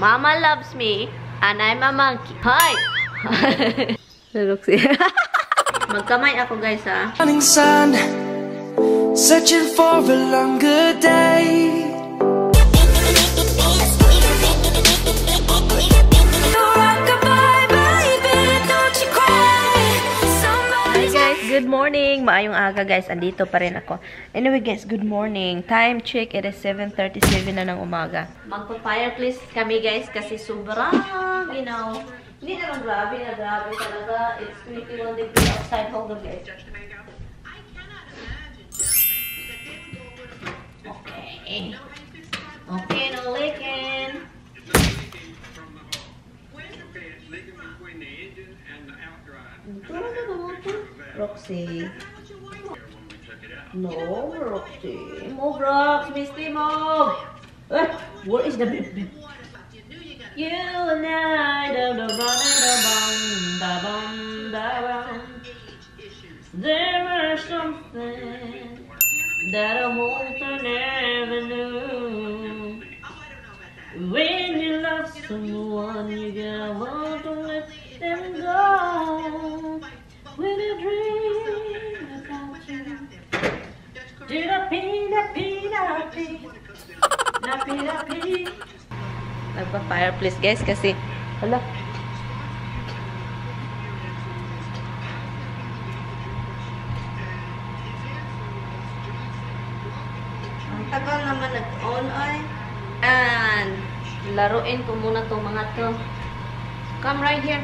Mama loves me, and I'm a monkey. Hi! Magkamay ako, guys, ha? Morning sun, searching for a longer day. Good morning! Maayong aga, guys. Andito pa rin ako. Anyway, guys, good morning. Time check, it is 7:37 na ng umaga. Magpa-fireplace kami, guys, kasi sobrang, you know, hindi naman grabe na grabe talaga. It's 21 degrees outside. Hold on, guys. Okay. Okay, no leaking. Roxy. No, Roxy. Move, Rox. Misty, move. What is the bip? You and I, there was something that I won't never knew. When you love someone, you gotta want to let them go. When I dream about you, nagpa-fireplace, guys, kasi hala, ang tagal naman nag-on ay, and laruin ko muna itong mga to. Come right here.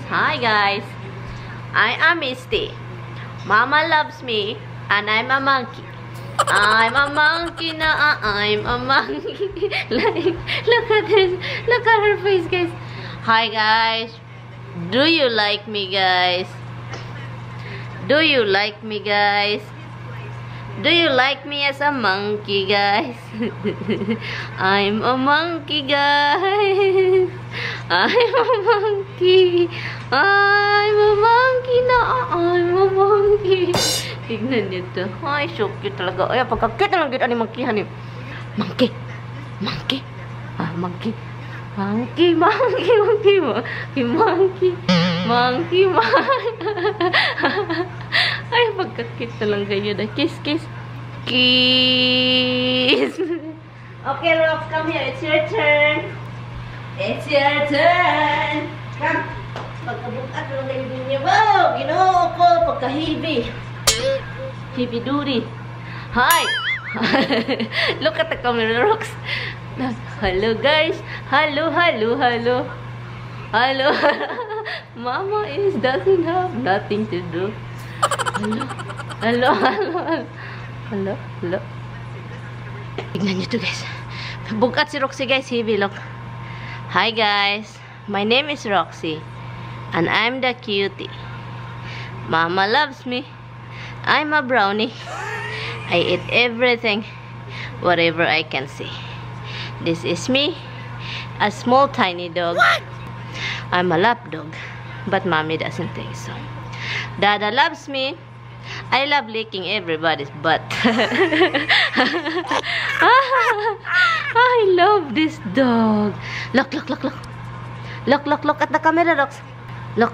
Hi guys, I am Misty. Mama loves me, and I'm a monkey. I'm a monkey na, I'm a monkey. Look at this, look at her face, guys. Hi guys, do you like me, guys? Do you like me, guys? Do you like me as a monkey, guys? I'm a monkey, guys. I'm a monkey. I'm a monkey na. I'm a monkey. Tignan niyo to. Ay, so cute talaga. Ay, pagka-cute na lang dito ni monkeyhan eh. Monkey. Monkey. Ah, monkey. Monkey, monkey, monkey, monkey, monkey. Monkey, monkey. Ay, pagka-cute na lang kayo na. Kiss, kiss. Kiss. Okay, Rox, come here. It's your turn. It's your turn. Come. Pagkabukat lang kayo din niya. Wow! Ginoo ko. Pagka-heavy. Heavy duty. Hi! Look at the camera, Rox. Hello, guys. Hello, hello, hello. Hello. Mama doesn't have nothing to do. Hello. Hello, hello, hello. Hello, hello. Tignan nyo to, guys. Bukat si Roxy, guys. Heavy, look. Hi guys, my name is Roxy, and I'm the cutie. Mama loves me. I'm a brownie. I eat everything, whatever I can see. This is me, a small tiny dog. What? I'm a lap dog, but mommy doesn't think so. Dada loves me. I love licking everybody's butt. I love this dog. Look, look, look, look. Look, look, look at the camera, Rox. Look.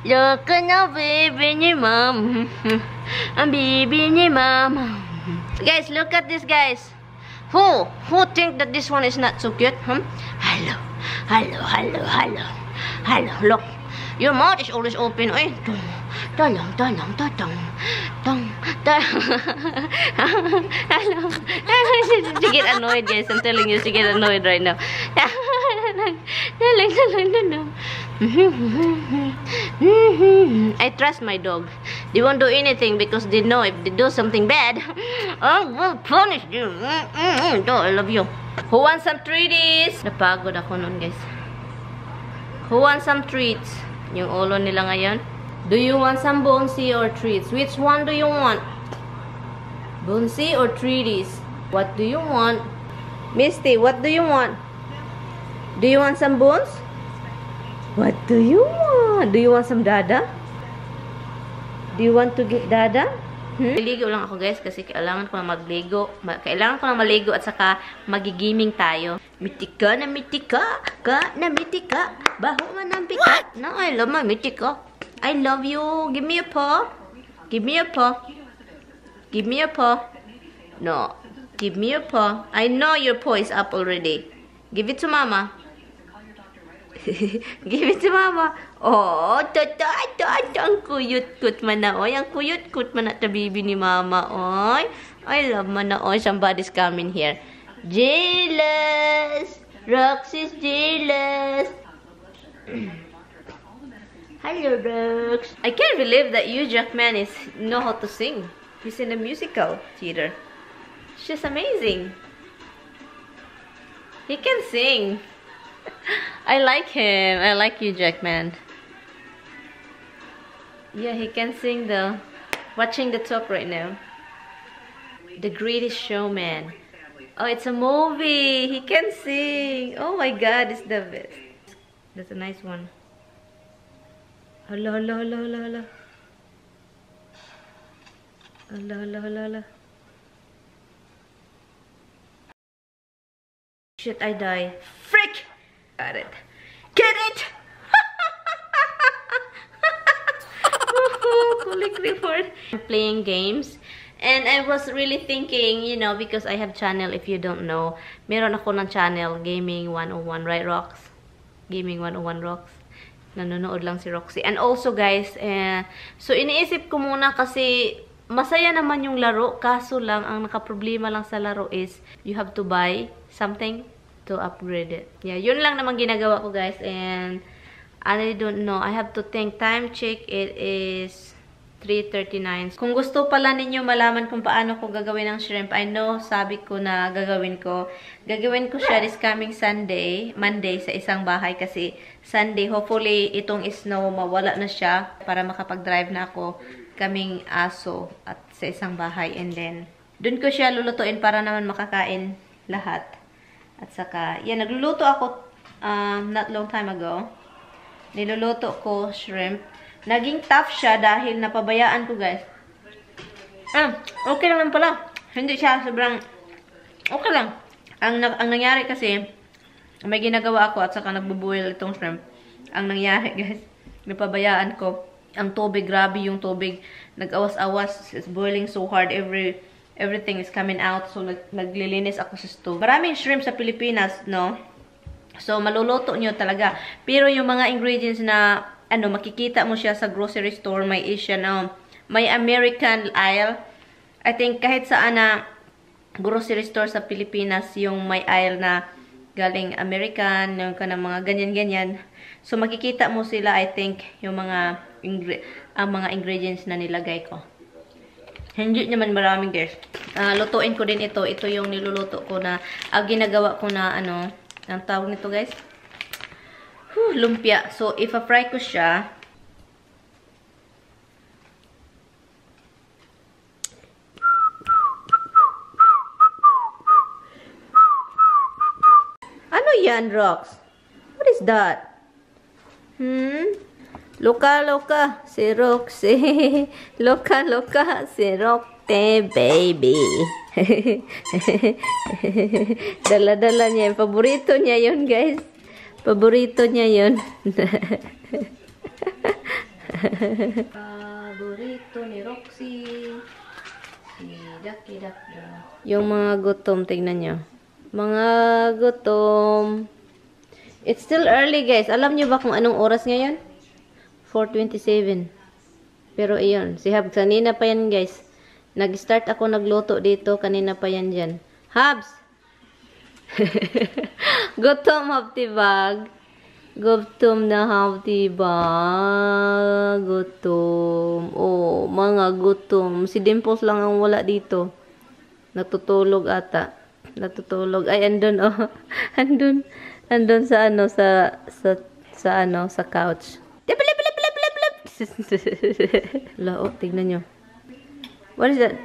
Look at the baby ni mom. Ang baby ni mom. Guys, look at this, guys. Who think that this one is not so cute? Hello, hello, hello, hello. Hello, look. Your mouth is always open. Ay, talang, talang, tatang, tang, tang. Hello. She get annoyed, guys. I'm telling you, she get annoyed right now. I trust my dog. They won't do anything because they know if they do something bad, I will punish you. Dog, I love you. Who wants some treats? Napagod ako nun, guys. Who wants some treats? Yung ulo nila ngayon. Do you want some bonesy or treats? Which one do you want? Boonsy or treaties? What do you want? Misty, what do you want? Do you want some bones? What do you want? Do you want some dada? Do you want to get dada? Maligo lang ako guys kasi kailangan ko na magligo. Kailangan ko na maligo at saka magigiming tayo. Mitika na mitika, ka na mitika, baho man ang pikat. No, I love my mitika. I love you. Give me a paw. Give me a paw. Give me a paw. No, give me a paw. I know your paw is up already. Give it to mama. Give it to mama. Oh, ang kuyut-kut man na, oy. Ang kuyut-kut man na tabibi ni mama, oy. I love man na, oy. Somebody's coming here. Jealous. Roxy's jealous. Hello, Rox. I can't believe that you, Jackman, know how to sing. He's in a musical theater. It's just amazing. He can sing. I like him. I like you, Jackman. Yeah, he can sing though. Watching the talk right now. The Greatest Showman. Oh, it's a movie. He can sing. Oh my God, it's the best. That's a nice one. Hello, hello, hello, hello, hello. Hello, hello, hello, hello. Shit, I die. Frick! Got it. Get it! Click report. I'm playing games. And I was really thinking, you know, because I have channel, if you don't know. Meron ako ng channel, Gaming 101, right, Rox? Gaming 101, Rox. Nanonood lang si Roxy. And also, guys, so iniisip ko muna kasi masaya naman yung laro. Kaso lang, ang nakaproblema lang sa laro is you have to buy something to upgrade it. Yeah, yun lang naman ginagawa ko, guys. And I don't know. I have to think. Time check, it is 3:39. Kung gusto pala ninyo malaman kung paano ko gagawin ng shrimp, I know, sabi ko na gagawin ko. Gagawin ko siya this coming Monday sa isang bahay kasi Sunday, hopefully, itong snow, mawala na siya para makapag-drive na ako kaming ASO at sa isang bahay. And then, dun ko siya lulutuin para naman makakain lahat. At saka, yan, nagluluto ako not long time ago. Niluluto ko shrimp. Naging tough siya dahil napabayaan ko, guys. Okay lang pala. Hindi siya sobrang okay lang. Ang nangyari kasi, may ginagawa ako at saka nagbubuil itong shrimp. Ang nangyari, guys, napabayaan ko. Ang tubig, grabe yung tubig. Nag-awas-awas. It's boiling so hard. Everything is coming out. So, naglilinis ako sa stove. Maraming shrimp sa Pilipinas, no? So, maluluto nyo talaga. Pero yung mga ingredients na makikita mo siya sa grocery store, may Asian, may American aisle. I think kahit saan na grocery store sa Pilipinas, yung may aisle na galing American, yung kanang mga ganyan-ganyan. So, makikita mo sila, I think, yung mga ingredients na nilagay ko. Hindi naman maraming, guys. Lutuin ko din ito. Ito yung niluluto ko na, ginagawa ko na, ang tawag nito, guys? Lumpia. So, ipa-fry ko siya. Ano yan, Rox? What is that? Loka, si Roxy. Loka, si Roxy, baby. Dala-dala niya. Paborito niya yun, guys. Paborito niya yun. Paborito ni Roxy. Si Ducky. Yung mga gutom, tingnan nyo. Mga gutom. It's still early, guys. Alam nyo ba kung anong oras ngayon? 4:27. Pero iyon, si Habs, kanina pa yan, guys. Nag-start ako nagluto dito, kanina pa yan dyan. Habs! Gutom, haptibag. Gutom na, haptibag. Gutom. Oh, mga gutom. Si Dimples lang ang wala dito. Natutulog ata. Natutulog. Ay, andun, oh. Andun sa sa couch. Lao, tignan nyo. What is that?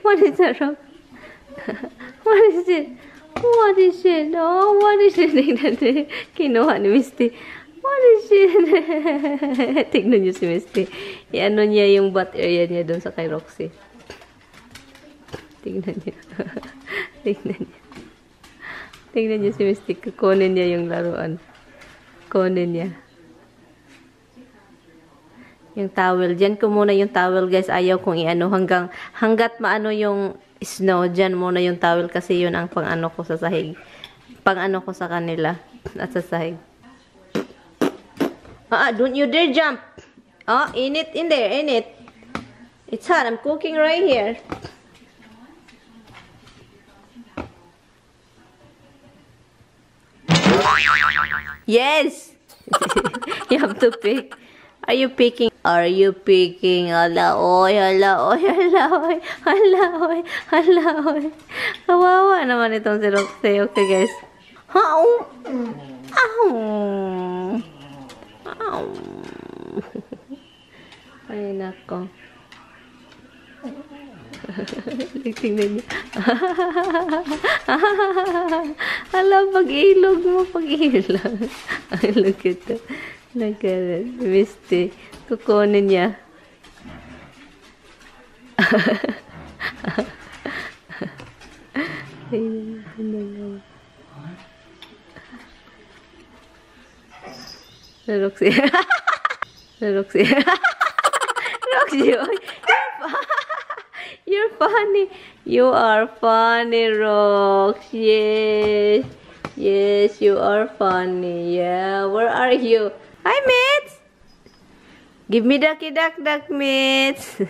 What is that, Rox? What is it? What is it? Oh, what is it? Tingnan niyo. Kinuha ni Misty. What is it? Tingnan niyo si Misty. I-ano niya yung butt area niya doon sa kay Roxy. Tingnan niyo. Tingnan niyo. Tingnan niyo si Misty. Kukunin niya yung laruan. Kunin niya. Yung towel. Diyan ko muna yung towel, guys. Ayaw kong i-ano hanggat maano yung snow. Diyan muna yung towel kasi yun ang pang-ano ko sa sahig. Pang-ano ko sa kanila at sa sahig. Don't you dare jump. In there, in it. It's hot. I'm cooking right here. Yes! You have to pick. Are you picking? Are you picking? Hala, oy, hala, oy, hala, oy, hala, oy, hala, oy. Kawawa naman itong si Roxy. Okay, guys. Ow! Ow! Ay, nako. Tingnan niyo. Hala, pag-ilog mo, pag-ilog. Ay, look at that. Look at it. Misty. Kukunin niya. Roxy. Roxy. Roxy. You're funny. You are funny, Rox. Yes. Yes, you are funny. Yeah. Where are you? Hi, mates. Give me ducky duck duck, mates.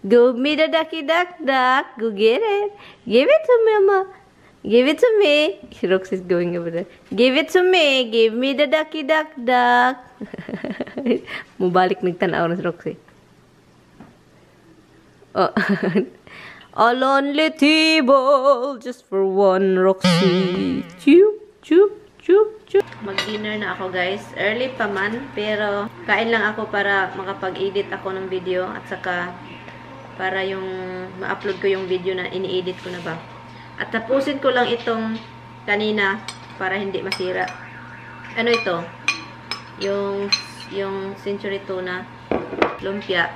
Give me the ducky duck duck. Go get it. Give it to me, Mama. Give it to me. Rox is going over there. Give it to me. Give me the ducky duck duck. Mubalik nagtanaw na si Roxy. Oh. A lonely table just for one Roxy. Chup, chup, chup, chup. Mag-dinner na ako, guys. Early pa man, pero kain lang ako para makapag-edit ako ng video at saka para yung ma-upload ko yung video na ini-edit ko na ba. At tapusin ko lang itong kanina para hindi masira. Ano ito? Yung century tuna lumpia.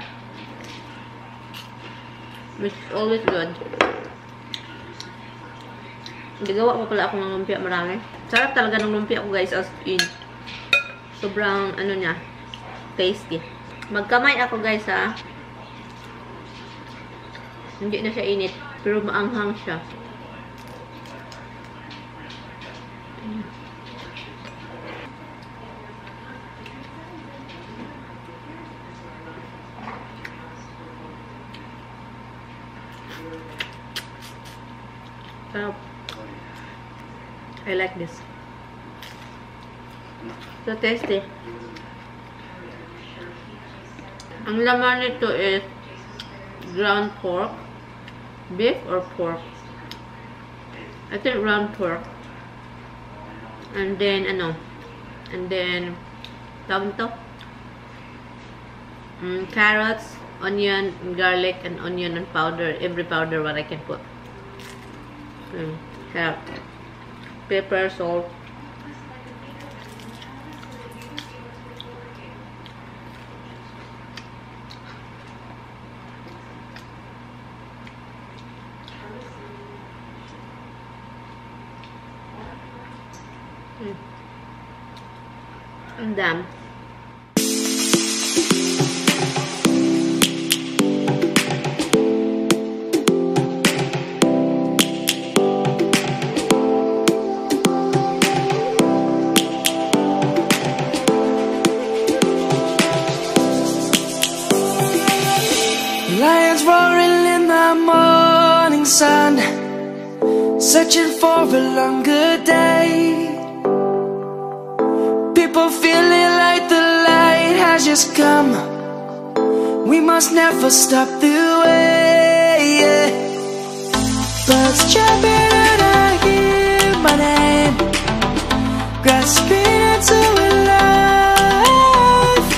It's always good. Nagawa ko pala ako ng lumpia marami. Sarap talaga ng lumpia ko, guys, as in. Sobrang, ano niya, tasty. Magkamay ako, guys, ha. Hindi na siya init, pero maanghang siya. Sarap. I like this. So tasty. Ang laman nito is ground pork, beef or pork. I think ground pork. And then tawag to? Carrots, onion, garlic, and onion and powder. Every powder what I can put. Sarap. Pepper, salt. And damn. Lions roaring in the morning sun, searching for a longer day. People feeling like the light has just come. We must never stop the way, yeah. Birds chirping and I hear my name, grasping into a life.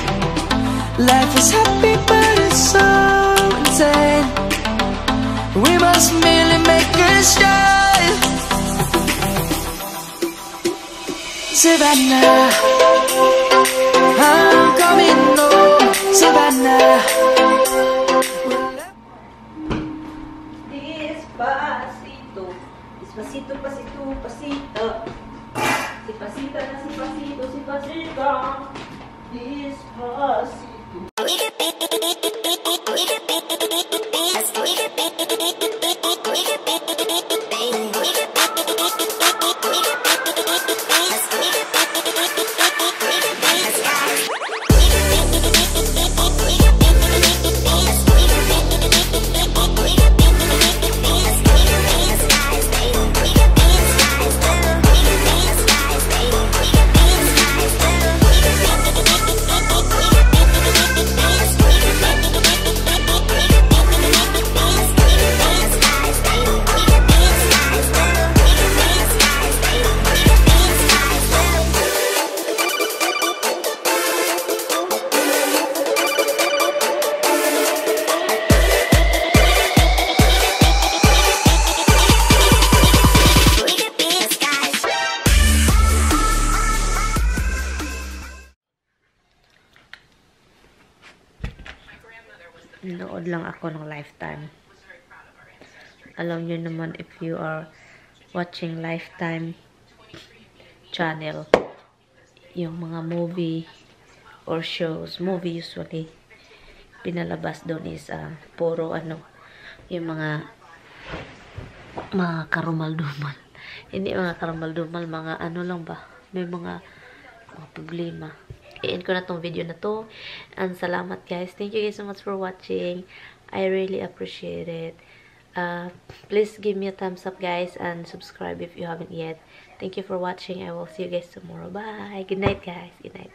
Life is happy but it's so insane. We must merely make a start. Savannah, I'm coming home. Savannah. Despacito, despacito, pasito, pasito. Si pasita na si pasito, si pasita. Despacito. Nood lang ako ng Lifetime. Alam nyo naman if you are watching Lifetime channel, yung mga movie or shows, movie usually, pinalabas doon is puro yung mga karumal-dumal. Hindi mga karumal-dumal, mga lang ba, may mga problema. I-end ko na tong video na to. And salamat guys. Thank you guys so much for watching. I really appreciate it. Please give me a thumbs up guys and subscribe if you haven't yet. Thank you for watching. I will see you guys tomorrow. Bye. Good night guys. Good night.